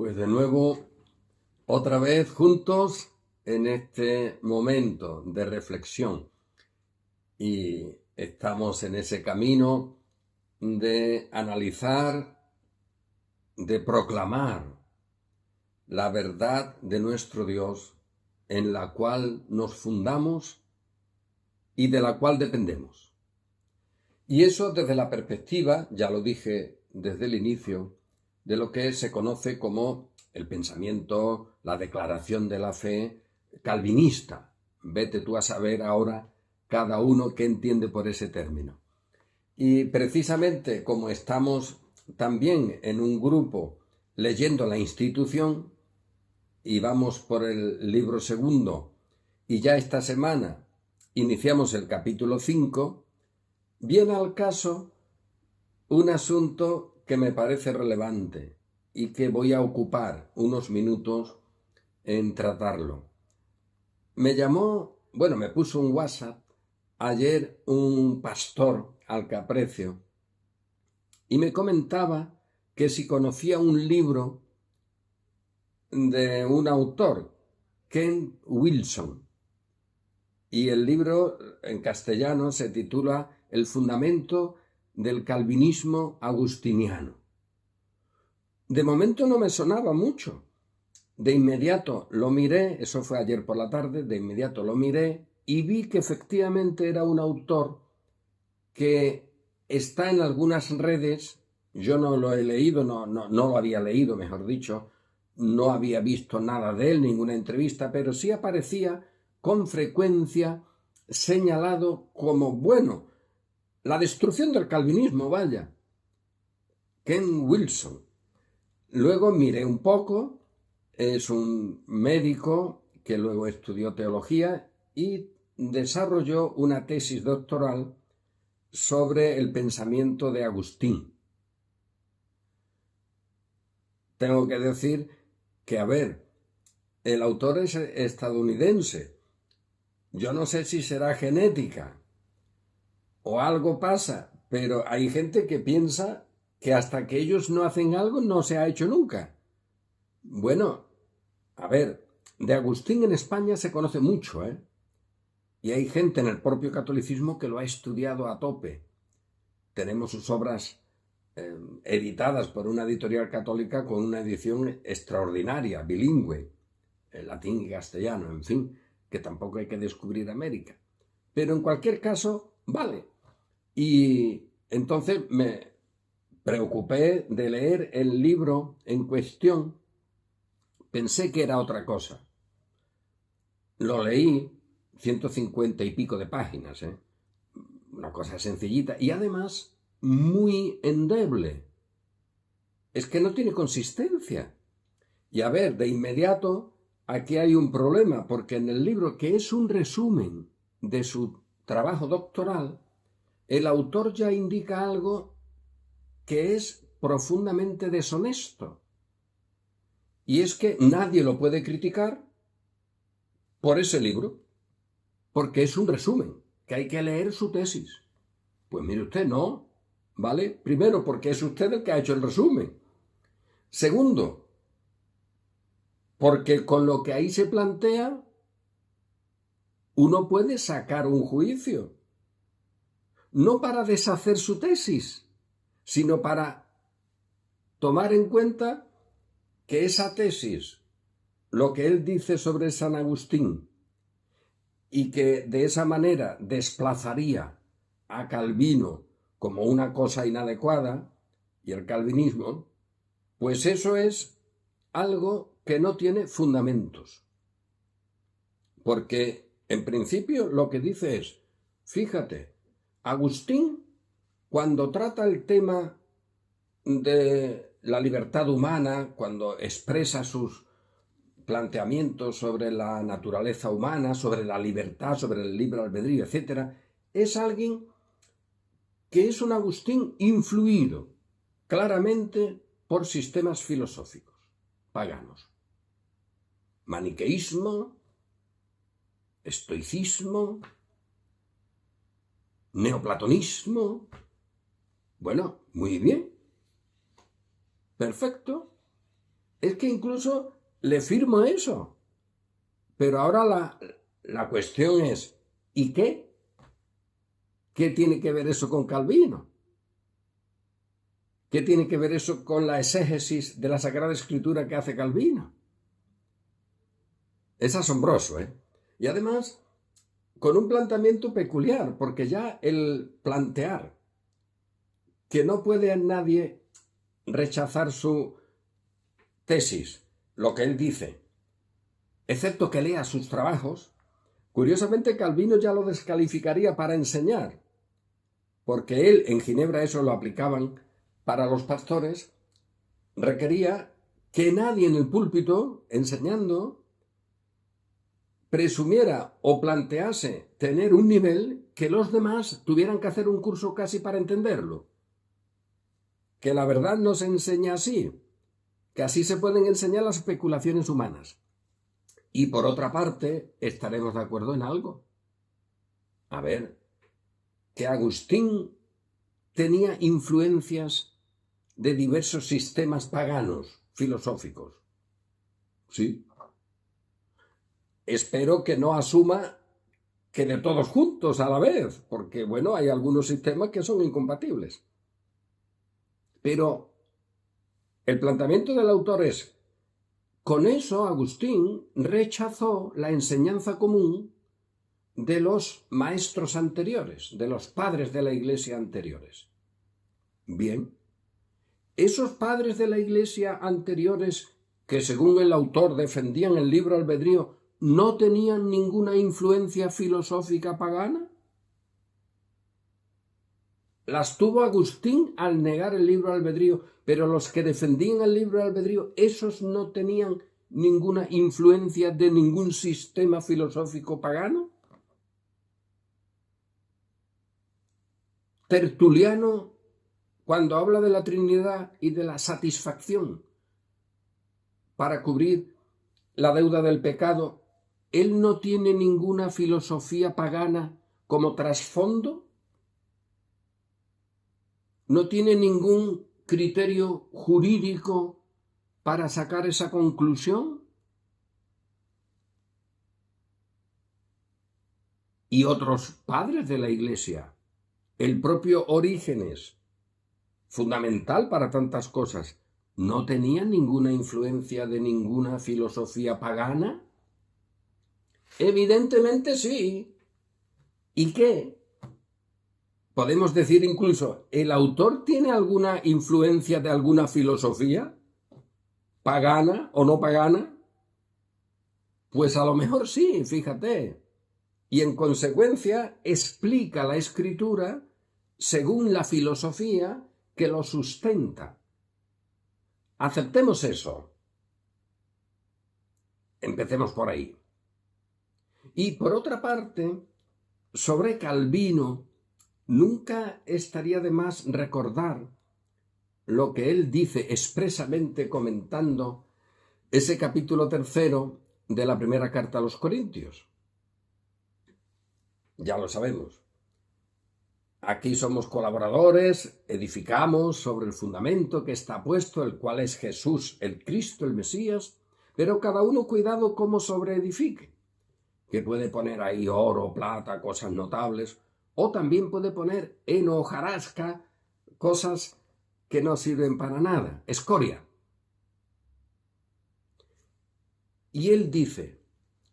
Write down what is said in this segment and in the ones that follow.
Pues de nuevo, otra vez juntos en este momento de reflexión. Y estamos en ese camino de analizar, de proclamar la verdad de nuestro Dios en la cual nos fundamos y de la cual dependemos. Y eso desde la perspectiva, ya lo dije desde el inicio, de lo que se conoce como el pensamiento, la declaración de la fe calvinista. Vete tú a saber ahora cada uno qué entiende por ese término. Y precisamente como estamos también en un grupo leyendo la institución y vamos por el libro segundo y ya esta semana iniciamos el capítulo 5, viene al caso un asunto que me parece relevante y que voy a ocupar unos minutos en tratarlo. Me puso un WhatsApp ayer un pastor al que aprecio y me comentaba que si conocía un libro de un autor, Ken Wilson, y el libro en castellano se titula El fundamento del calvinismo agustiniano. De momento no me sonaba mucho. De inmediato lo miré, eso fue ayer por la tarde, de inmediato lo miré y vi que efectivamente era un autor que está en algunas redes. Yo no lo he leído, no lo había leído, mejor dicho, no había visto nada de él, ninguna entrevista, pero sí aparecía con frecuencia señalado como, la destrucción del calvinismo, vaya. Ken Wilson. Luego miré un poco, es un médico que luego estudió teología y desarrolló una tesis doctoral sobre el pensamiento de Agustín. Tengo que decir que, el autor es estadounidense. Yo no sé si será genética o algo pasa, pero hay gente que piensa que hasta que ellos no hacen algo no se ha hecho nunca. De Agustín en España se conoce mucho, y hay gente en el propio catolicismo que lo ha estudiado a tope. Tenemos sus obras editadas por una editorial católica con una edición extraordinaria, bilingüe, en latín y castellano, en fin, que tampoco hay que descubrir América. Pero en cualquier caso, vale. Y entonces me preocupé de leer el libro en cuestión. Pensé que era otra cosa. Lo leí, 150 y pico de páginas, una cosa sencillita y además muy endeble. Es que no tiene consistencia. Y de inmediato aquí hay un problema, porque en el libro, que es un resumen de su trabajo doctoral, el autor ya indica algo que es profundamente deshonesto. Y es que nadie lo puede criticar por ese libro, porque es un resumen, que hay que leer su tesis. Pues mire usted, no, ¿vale? Primero, porque es usted el que ha hecho el resumen. Segundo, porque con lo que ahí se plantea, uno puede sacar un juicio. No para deshacer su tesis, sino para tomar en cuenta que esa tesis, lo que él dice sobre San Agustín, y que de esa manera desplazaría a Calvino como una cosa inadecuada, y el calvinismo, pues eso es algo que no tiene fundamentos. Porque, en principio, lo que dice es, fíjate, Agustín, cuando trata el tema de la libertad humana, cuando expresa sus planteamientos sobre la naturaleza humana, sobre la libertad, sobre el libre albedrío, etc., es alguien que es un Agustín influido claramente por sistemas filosóficos paganos. Maniqueísmo, estoicismo, neoplatonismo. Muy bien. Perfecto. Es que incluso le firmo eso. Pero ahora la cuestión es, ¿y qué? ¿Qué tiene que ver eso con Calvino? ¿Qué tiene que ver eso con la exégesis de la Sagrada Escritura que hace Calvino? Es asombroso, ¿eh? Y además, con un planteamiento peculiar, porque ya el plantear que no puede nadie rechazar su tesis, lo que él dice, excepto que lea sus trabajos, curiosamente Calvino ya lo descalificaría para enseñar, porque él en Ginebra eso lo aplicaban para los pastores, requería que nadie en el púlpito, enseñando, presumiera o plantease tener un nivel que los demás tuvieran que hacer un curso casi para entenderlo. Que la verdad no se enseña así, que así se pueden enseñar las especulaciones humanas. Y por otra parte, estaremos de acuerdo en algo. A ver, que Agustín tenía influencias de diversos sistemas paganos filosóficos. Sí. Espero que no asuma que de todos juntos a la vez, porque, bueno, hay algunos sistemas que son incompatibles. Pero el planteamiento del autor es, con eso Agustín rechazó la enseñanza común de los maestros anteriores, de los padres de la Iglesia anteriores. Bien, esos padres de la Iglesia anteriores que según el autor defendían el libre albedrío, ¿no tenían ninguna influencia filosófica pagana? Las tuvo Agustín al negar el libre albedrío, pero los que defendían el libre albedrío, esos no tenían ninguna influencia de ningún sistema filosófico pagano. Tertuliano, cuando habla de la Trinidad y de la satisfacción para cubrir la deuda del pecado, ¿él no tiene ninguna filosofía pagana como trasfondo? ¿No tiene ningún criterio jurídico para sacar esa conclusión? Y otros padres de la Iglesia, el propio Orígenes, fundamental para tantas cosas, ¿no tenían ninguna influencia de ninguna filosofía pagana? Evidentemente sí. ¿Y qué? Podemos decir incluso, ¿el autor tiene alguna influencia de alguna filosofía? ¿Pagana o no pagana? Pues a lo mejor sí, fíjate. Y en consecuencia explica la Escritura según la filosofía que lo sustenta. Aceptemos eso. Empecemos por ahí. Y por otra parte, sobre Calvino, nunca estaría de más recordar lo que él dice expresamente comentando ese capítulo 3 de la primera carta a los Corintios. Ya lo sabemos. Aquí somos colaboradores, edificamos sobre el fundamento que está puesto, el cual es Jesús, el Cristo, el Mesías, pero cada uno cuidado cómo sobreedifique, que puede poner ahí oro, plata, cosas notables, o también puede poner en hojarasca cosas que no sirven para nada, escoria. Y él dice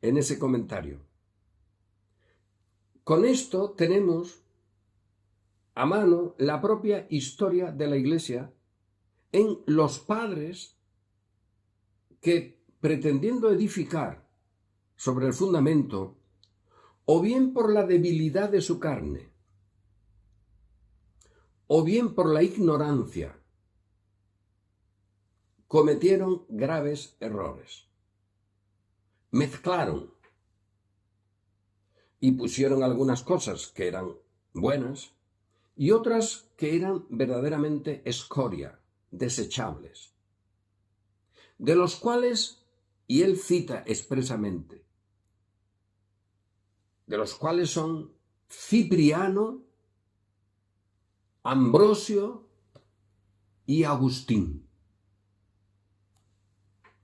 en ese comentario, con esto tenemos a mano la propia historia de la Iglesia en los padres que, pretendiendo edificar sobre el fundamento, o bien por la debilidad de su carne, o bien por la ignorancia, cometieron graves errores. Mezclaron y pusieron algunas cosas que eran buenas y otras que eran verdaderamente escoria, desechables, de los cuales, y él cita expresamente, de los cuales son Cipriano, Ambrosio y Agustín.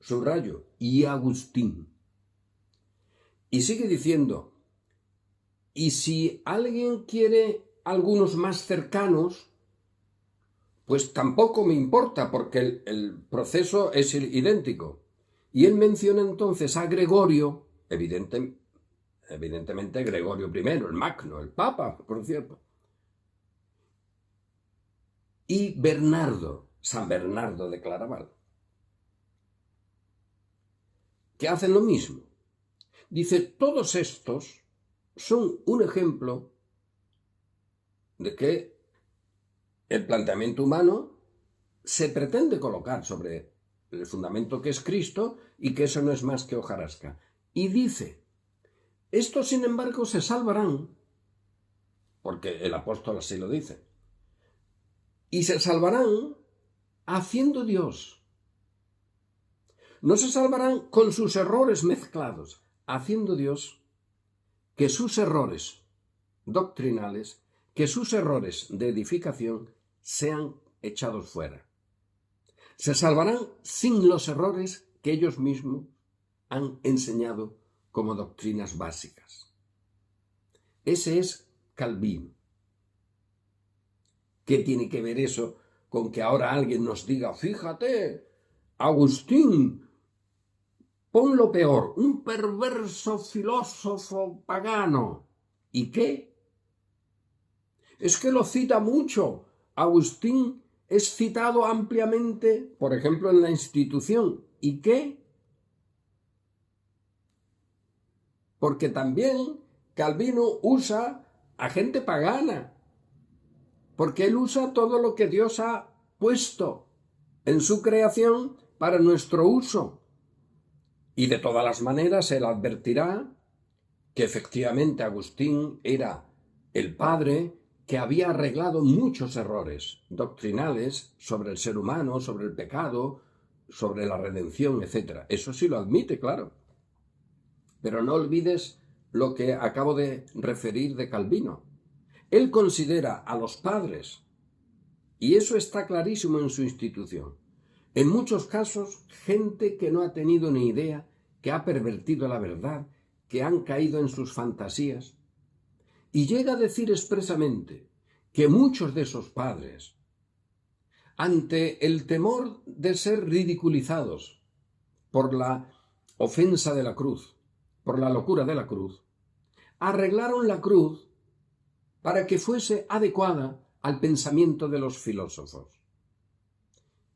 subrayo, y Agustín. Y sigue diciendo, y si alguien quiere algunos más cercanos, pues tampoco me importa, porque el proceso es idéntico. Y él menciona entonces a Gregorio, evidentemente Gregorio I, el Magno, el Papa, por cierto, y Bernardo, San Bernardo de Claraval, que hacen lo mismo. Dice, todos estos son un ejemplo de que el planteamiento humano se pretende colocar sobre el fundamento que es Cristo y que eso no es más que hojarasca. Y dice, estos sin embargo se salvarán, porque el apóstol así lo dice, y se salvarán haciendo Dios. No se salvarán con sus errores mezclados, haciendo Dios que sus errores doctrinales, que sus errores de edificación sean echados fuera. Se salvarán sin los errores que ellos mismos han enseñado como doctrinas básicas. Ese es Calvino. ¿Qué tiene que ver eso con que ahora alguien nos diga, fíjate, Agustín, pon lo peor, un perverso filósofo pagano? ¿Y qué? Es que lo cita mucho. Agustín es citado ampliamente, por ejemplo, en la Institución. ¿Y qué? Porque también Calvino usa a gente pagana, porque él usa todo lo que Dios ha puesto en su creación para nuestro uso. Y de todas las maneras él advertirá que efectivamente Agustín era el padre que había arreglado muchos errores doctrinales sobre el ser humano, sobre el pecado, sobre la redención, etc. Eso sí lo admite, claro. Pero no olvides lo que acabo de referir de Calvino. Él considera a los padres, y eso está clarísimo en su Institución, en muchos casos gente que no ha tenido ni idea, que ha pervertido la verdad, que han caído en sus fantasías. Y llega a decir expresamente que muchos de esos padres, ante el temor de ser ridiculizados por la ofensa de la cruz, por la locura de la cruz, arreglaron la cruz para que fuese adecuada al pensamiento de los filósofos.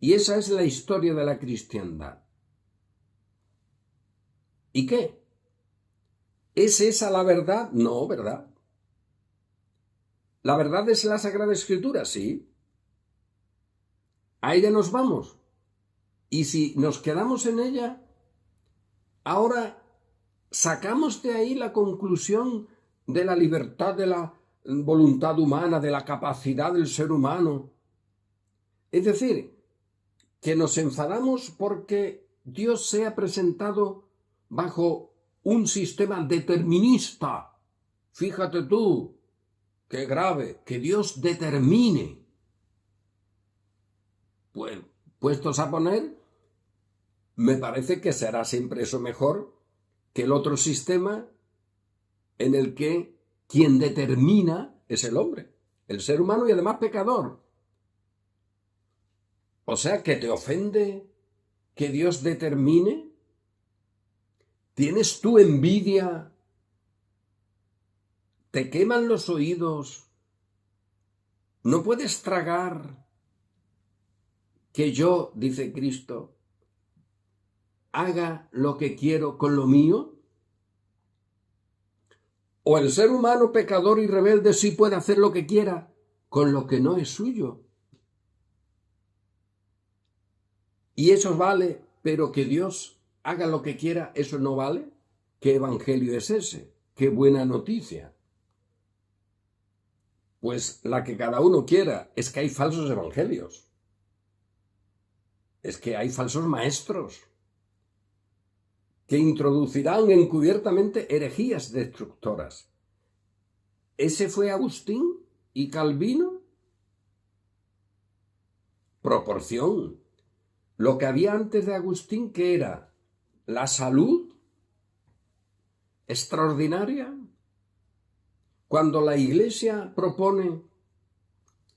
Y esa es la historia de la cristiandad. ¿Y qué? ¿Es esa la verdad? No, ¿verdad? ¿La verdad es la Sagrada Escritura? Sí. A ella nos vamos. Y si nos quedamos en ella, ahora sacamos de ahí la conclusión de la libertad de la voluntad humana, de la capacidad del ser humano. Es decir, que nos enfadamos porque Dios se ha presentado bajo un sistema determinista. Fíjate tú, qué grave, que Dios determine. Pues, puestos a poner, me parece que será siempre eso mejor que el otro sistema en el que quien determina es el hombre, el ser humano y además pecador. O sea, ¿que te ofende que Dios determine? ¿Tienes tú envidia? ¿Te queman los oídos? ¿No puedes tragar que yo, dice Cristo, haga lo que quiero con lo mío? ¿O el ser humano pecador y rebelde sí puede hacer lo que quiera con lo que no es suyo? Y eso vale, pero que Dios haga lo que quiera, ¿eso no vale? ¿Qué evangelio es ese? ¿Qué buena noticia? Pues la que cada uno quiera. Es que hay falsos evangelios. Es que hay falsos maestros que introducirán encubiertamente herejías destructoras. ¿Ese fue Agustín y Calvino? Proporción. lo que había antes de Agustín, que era la salud extraordinaria. Cuando la Iglesia propone,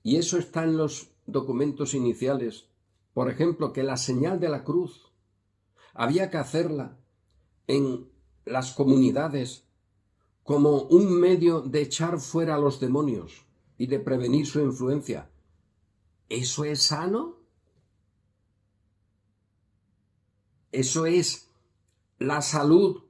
y eso está en los documentos iniciales, por ejemplo, que la señal de la cruz había que hacerla en las comunidades como un medio de echar fuera a los demonios y de prevenir su influencia. ¿Eso es sano? ¿Eso es la salud?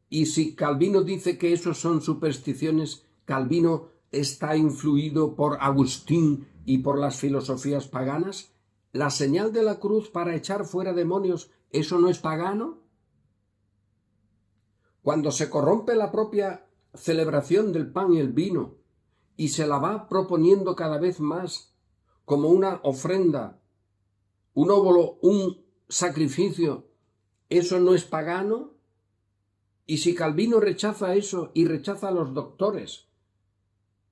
Y si Calvino dice que eso son supersticiones, Calvino está influido por Agustín y por las filosofías paganas. ¿La señal de la cruz para echar fuera demonios, eso no es pagano? Cuando se corrompe la propia celebración del pan y el vino y se la va proponiendo cada vez más como una ofrenda, un óvulo, un sacrificio, ¿eso no es pagano? Y si Calvino rechaza eso y rechaza a los doctores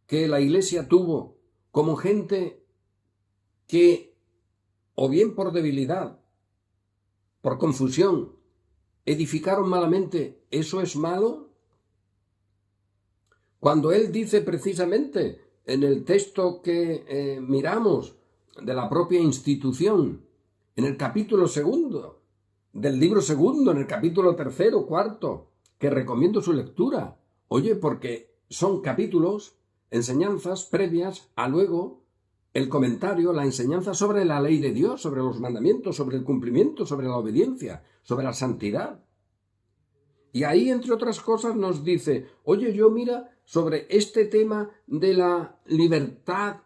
que la Iglesia tuvo como gente que, o bien por debilidad, por confusión, edificaron malamente, ¿eso es malo? Cuando él dice precisamente en el texto que miramos de la propia institución, en el capítulo 2 del libro 2, en el capítulo 3, 4, que recomiendo su lectura, oye, porque son capítulos, enseñanzas previas a luego el comentario, la enseñanza sobre la ley de Dios, sobre los mandamientos, sobre el cumplimiento, sobre la obediencia, sobre la santidad. Y ahí, entre otras cosas, nos dice, oye, yo mira, sobre este tema de la libertad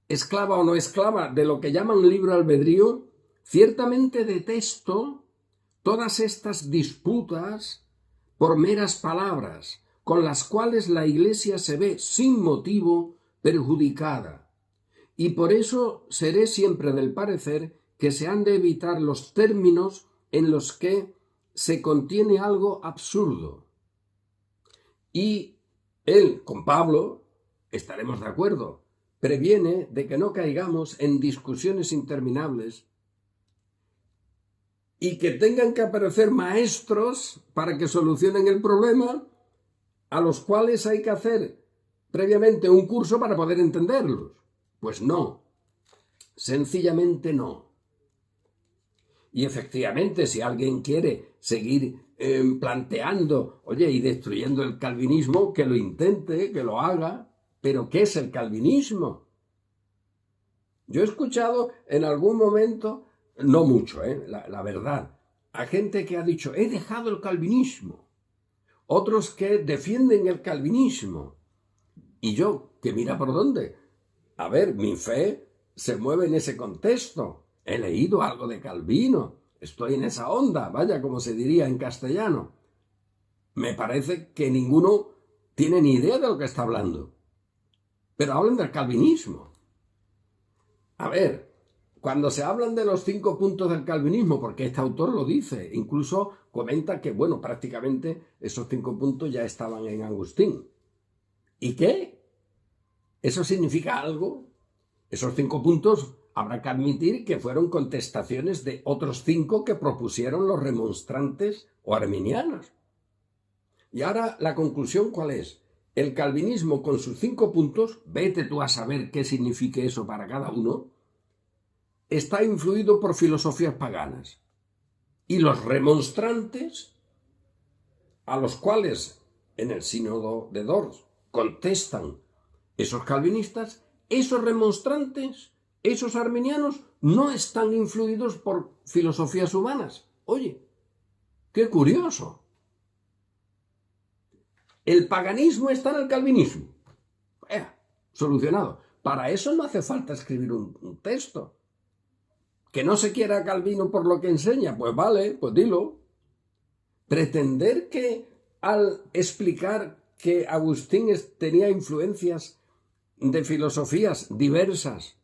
esclava o no esclava, de lo que llaman libre albedrío, ciertamente detesto todas estas disputas por meras palabras, con las cuales la Iglesia se ve sin motivo perjudicada. Y por eso seré siempre del parecer que se han de evitar los términos en los que se contiene algo absurdo. Y él, con Pablo, estaremos de acuerdo, previene de que no caigamos en discusiones interminables y que tengan que aparecer maestros para que solucionen el problema, a los cuales hay que hacer previamente un curso para poder entenderlos. Pues no, sencillamente no. Y efectivamente, si alguien quiere seguir planteando, oye, y destruyendo el calvinismo, que lo intente, que lo haga. ¿Pero qué es el calvinismo? Yo he escuchado en algún momento, no mucho, la verdad, a gente que ha dicho, he dejado el calvinismo. Otros que defienden el calvinismo. Y yo, que mira por dónde. A ver, mi fe se mueve en ese contexto. He leído algo de Calvino, estoy en esa onda, vaya, como se diría en castellano. Me parece que ninguno tiene ni idea de lo que está hablando. Pero hablan del calvinismo. A ver, cuando se hablan de los 5 puntos del calvinismo, porque este autor lo dice, incluso comenta que, bueno, prácticamente esos 5 puntos ya estaban en Agustín. ¿Y qué? ¿Eso significa algo? Esos 5 puntos habrá que admitir que fueron contestaciones de otros 5 que propusieron los remonstrantes o arminianos. Y ahora la conclusión, ¿cuál es? El calvinismo con sus 5 puntos, vete tú a saber qué signifique eso para cada uno, está influido por filosofías paganas. Y los remonstrantes, a los cuales en el sínodo de Dors contestan esos calvinistas, esos remonstrantes, esos arminianos, no están influidos por filosofías humanas. Oye, qué curioso. El paganismo está en el calvinismo. Solucionado. Para eso no hace falta escribir un texto. Que no se quiera Calvino por lo que enseña, pues vale, pues dilo. Pretender que al explicar que Agustín tenía influencias de filosofías diversas,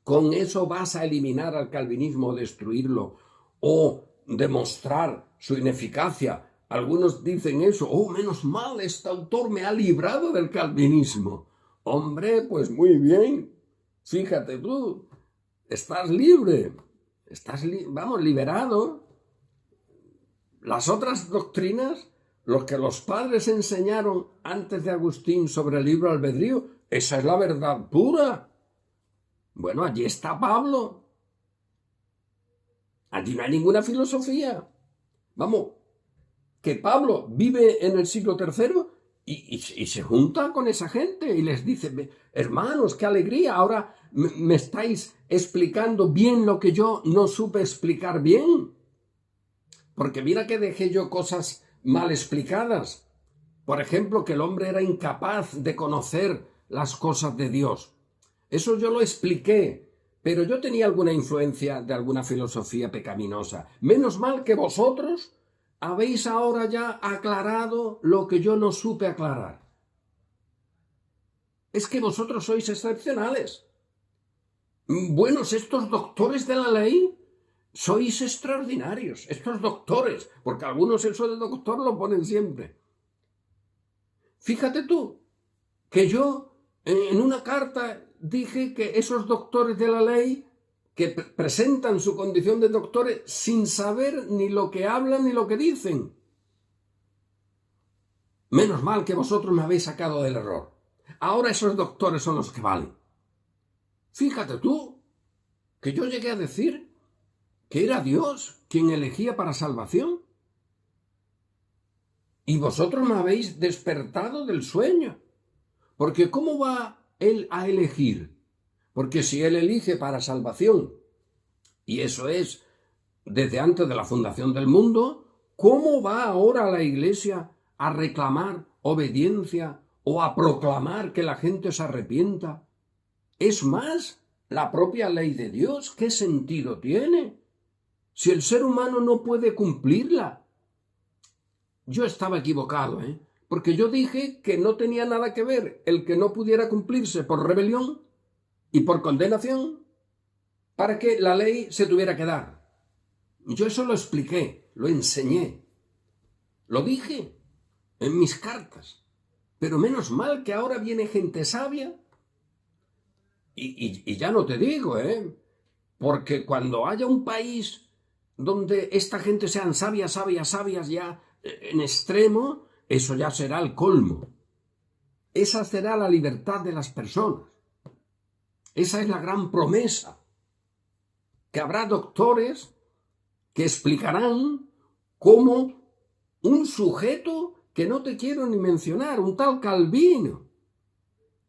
con eso vas a eliminar al calvinismo o destruirlo, o demostrar su ineficacia. Algunos dicen eso, menos mal, este autor me ha librado del calvinismo. Hombre, pues muy bien, fíjate tú, estás libre. estás, liberado. Las otras doctrinas, lo que los padres enseñaron antes de Agustín sobre el libre albedrío, esa es la verdad pura. Bueno, allí está Pablo. Allí no hay ninguna filosofía. Vamos, que Pablo vive en el siglo III y se junta con esa gente y les dice, hermanos, qué alegría, ahora me estáis explicando bien lo que yo no supe explicar bien. Porque mira que dejé yo cosas mal explicadas. Por ejemplo, que el hombre era incapaz de conocer las cosas de Dios. Eso yo lo expliqué, pero yo tenía alguna influencia de alguna filosofía pecaminosa. Menos mal que vosotros habéis ahora ya aclarado lo que yo no supe aclarar. Es que vosotros sois excepcionales. Buenos estos doctores de la ley. Sois extraordinarios, estos doctores, porque algunos eso de doctor lo ponen siempre. Fíjate tú, que yo en una carta dije que esos doctores de la ley que presentan su condición de doctores sin saber ni lo que hablan ni lo que dicen. Menos mal que vosotros me habéis sacado del error. Ahora esos doctores son los que valen. Fíjate tú, que yo llegué a decir que era Dios quien elegía para salvación. Y vosotros me habéis despertado del sueño. Porque ¿cómo va Él a elegir? Porque si Él elige para salvación, y eso es desde antes de la fundación del mundo, ¿cómo va ahora la Iglesia a reclamar obediencia o a proclamar que la gente se arrepienta? Es más, la propia ley de Dios, ¿qué sentido tiene? Si el ser humano no puede cumplirla. Yo estaba equivocado, porque yo dije que no tenía nada que ver el que no pudiera cumplirse por rebelión y por condenación para que la ley se tuviera que dar. Yo eso lo expliqué, lo enseñé, lo dije en mis cartas. Pero menos mal que ahora viene gente sabia y ya no te digo, porque cuando haya un país donde esta gente sean sabias ya en extremo, eso ya será el colmo. Esa será la libertad de las personas. Esa es la gran promesa. Que habrá doctores que explicarán cómo un sujeto que no te quiero ni mencionar, un tal Calvino,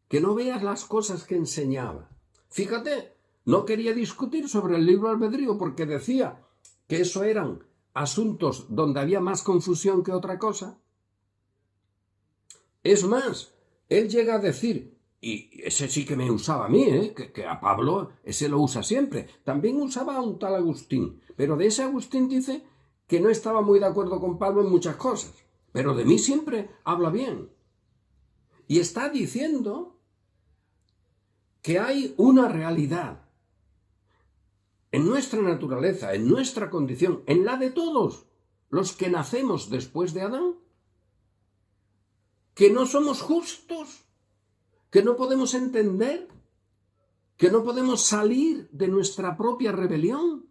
que no veas las cosas que enseñaba. Fíjate, no quería discutir sobre el libre albedrío porque decía que eso eran asuntos donde había más confusión que otra cosa. Es más, él llega a decir, y ese sí que me usaba a mí, que a Pablo ese lo usa siempre, también usaba a un tal Agustín, pero de ese Agustín dice que no estaba muy de acuerdo con Pablo en muchas cosas, pero de mí siempre habla bien. Y está diciendo que hay una realidad en nuestra naturaleza, en nuestra condición, en la de todos los que nacemos después de Adán, que no somos justos, que no podemos entender, que no podemos salir de nuestra propia rebelión,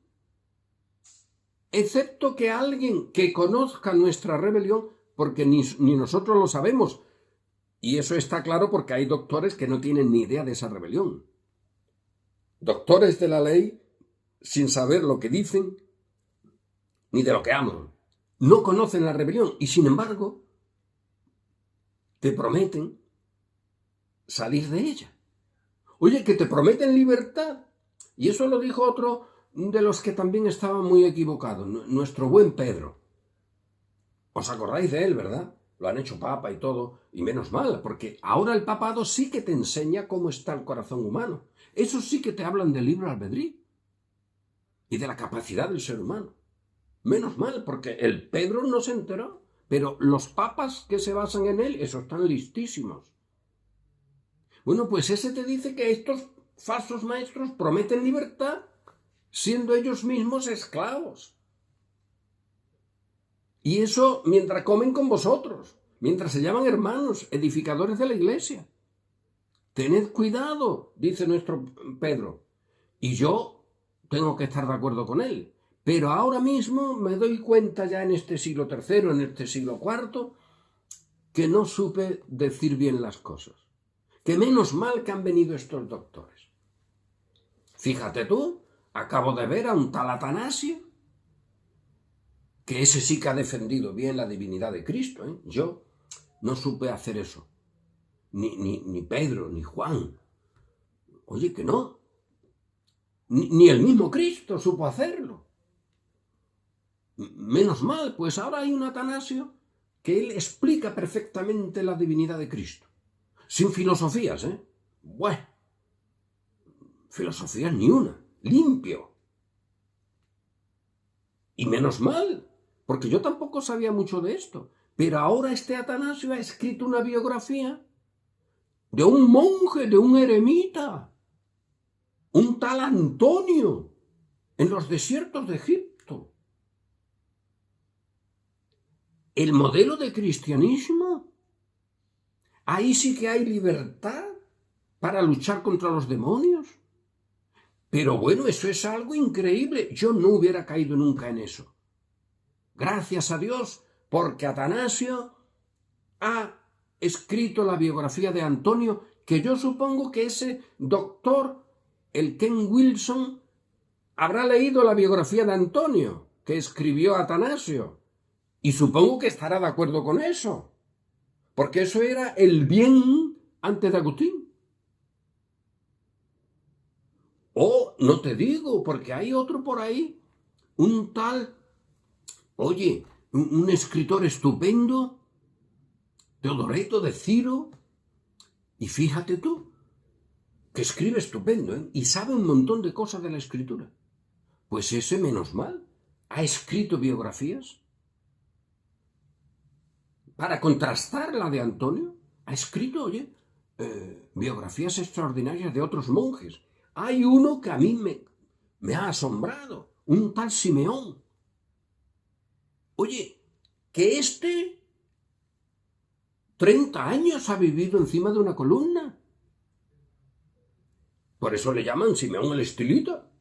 excepto que alguien que conozca nuestra rebelión, porque ni nosotros lo sabemos, y eso está claro porque hay doctores que no tienen ni idea de esa rebelión. Doctores de la ley sin saber lo que dicen ni de lo que aman. No conocen la rebelión y sin embargo te prometen salir de ella. Oye, que te prometen libertad. Y eso lo dijo otro de los que también estaba muy equivocado, nuestro buen Pedro. ¿Os acordáis de él, verdad? Lo han hecho papa y todo, y menos mal, porque ahora el papado sí que te enseña cómo está el corazón humano. Eso sí que te hablan del libre albedrío y de la capacidad del ser humano. Menos mal, porque el Pedro no se enteró, pero los papas que se basan en él, esos están listísimos. Bueno, pues ese te dice que estos falsos maestros prometen libertad siendo ellos mismos esclavos. Y eso mientras comen con vosotros, mientras se llaman hermanos, edificadores de la iglesia. Tened cuidado, dice nuestro Pedro. Y yo tengo que estar de acuerdo con él. Pero ahora mismo me doy cuenta ya en este siglo III, en este siglo IV, que no supe decir bien las cosas. Que menos mal que han venido estos doctores. Fíjate tú, acabo de ver a un tal Atanasio, que ese sí que ha defendido bien la divinidad de Cristo, ¿eh? Yo no supe hacer eso. Ni Pedro, ni Juan. Oye, que no. Ni el mismo Cristo supo hacerlo. Menos mal, pues ahora hay un Atanasio que él explica perfectamente la divinidad de Cristo. Sin filosofías, ¿eh? Bueno, filosofías ni una. Limpio. Y menos mal, porque yo tampoco sabía mucho de esto. Pero ahora este Atanasio ha escrito una biografía de un monje, de un eremita, un tal Antonio, en los desiertos de Egipto. El modelo de cristianismo. Ahí sí que hay libertad para luchar contra los demonios. Pero bueno, eso es algo increíble. Yo no hubiera caído nunca en eso. Gracias a Dios, porque Atanasio ha escrito la biografía de Antonio, que yo supongo que ese doctor, el Ken Wilson, habrá leído la biografía de Antonio, que escribió Atanasio, y supongo que estará de acuerdo con eso, porque eso era el bien antes de Agustín. O no te digo, porque hay otro por ahí, un tal, oye, un escritor estupendo, Teodoreto de Ciro, y fíjate tú, que escribe estupendo, ¿eh? Y sabe un montón de cosas de la escritura. Pues ese menos mal, ha escrito biografías. Para contrastar la de Antonio, ha escrito, oye, biografías extraordinarias de otros monjes. Hay uno que a mí me ha asombrado, un tal Simeón. Oye, que 30 años ha vivido encima de una columna. Por eso le llaman Simeón el Estilita.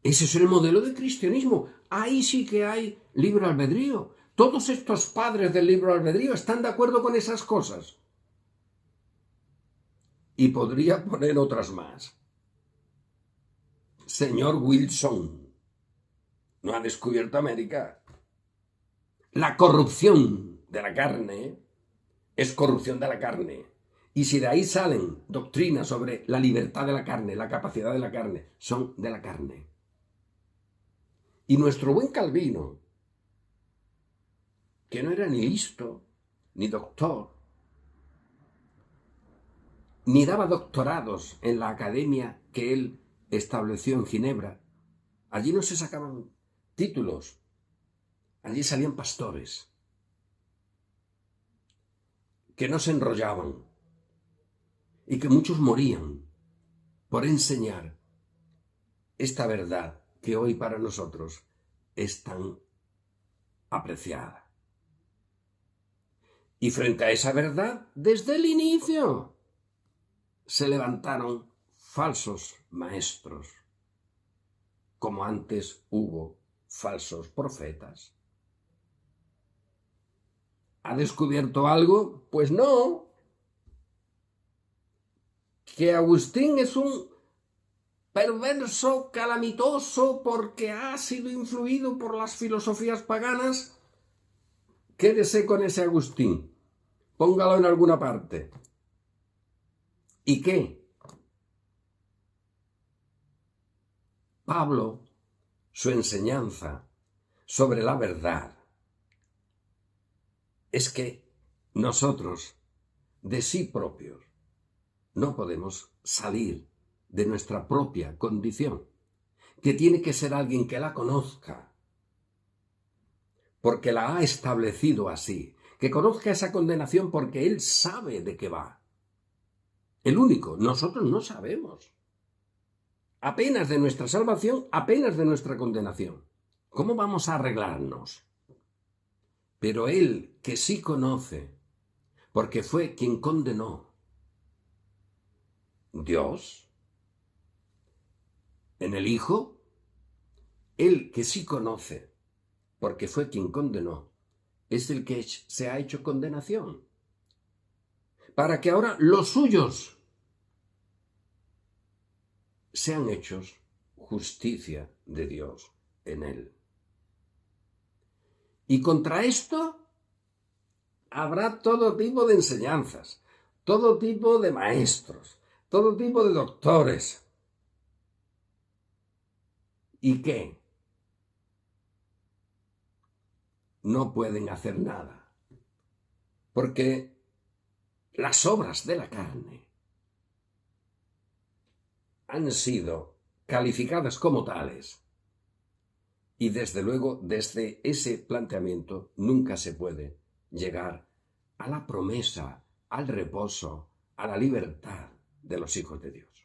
Ese es el modelo de cristianismo. Ahí sí que hay libre albedrío. Todos estos padres del libre albedrío están de acuerdo con esas cosas. Y podría poner otras más. Señor Wilson no ha descubierto América. La corrupción de la carne es corrupción de la carne. Y si de ahí salen doctrinas sobre la libertad de la carne, la capacidad de la carne, son de la carne. Y nuestro buen Calvino, que no era ni listo, ni doctor, ni daba doctorados en la academia que él estableció en Ginebra. Allí no se sacaban títulos, allí salían pastores que no se enrollaban y que muchos morían por enseñar esta verdad que hoy para nosotros es tan apreciada. Y frente a esa verdad, desde el inicio, se levantaron falsos maestros, como antes hubo falsos profetas. ¿Ha descubierto algo? Pues no. Que Agustín es un perverso, calamitoso, porque ha sido influido por las filosofías paganas. Quédese con ese Agustín. Póngalo en alguna parte. ¿Y qué? Pablo, su enseñanza sobre la verdad es que nosotros, de sí propios, no podemos salir de nuestra propia condición, que tiene que ser alguien que la conozca, porque la ha establecido así, que conozca esa condenación porque él sabe de qué va. El único, nosotros no sabemos. Apenas de nuestra salvación, apenas de nuestra condenación. ¿Cómo vamos a arreglarnos? Pero él, que sí conoce, porque fue quien condenó, Dios, En el Hijo, el que sí conoce, porque fue quien condenó, es el que se ha hecho condenación, para que ahora los suyos sean hechos justicia de Dios en él. Y contra esto habrá todo tipo de enseñanzas, todo tipo de maestros, todo tipo de doctores. ¿Y qué? No pueden hacer nada, porque las obras de la carne han sido calificadas como tales. Y desde luego, desde ese planteamiento nunca se puede llegar a la promesa, al reposo, a la libertad de los hijos de Dios.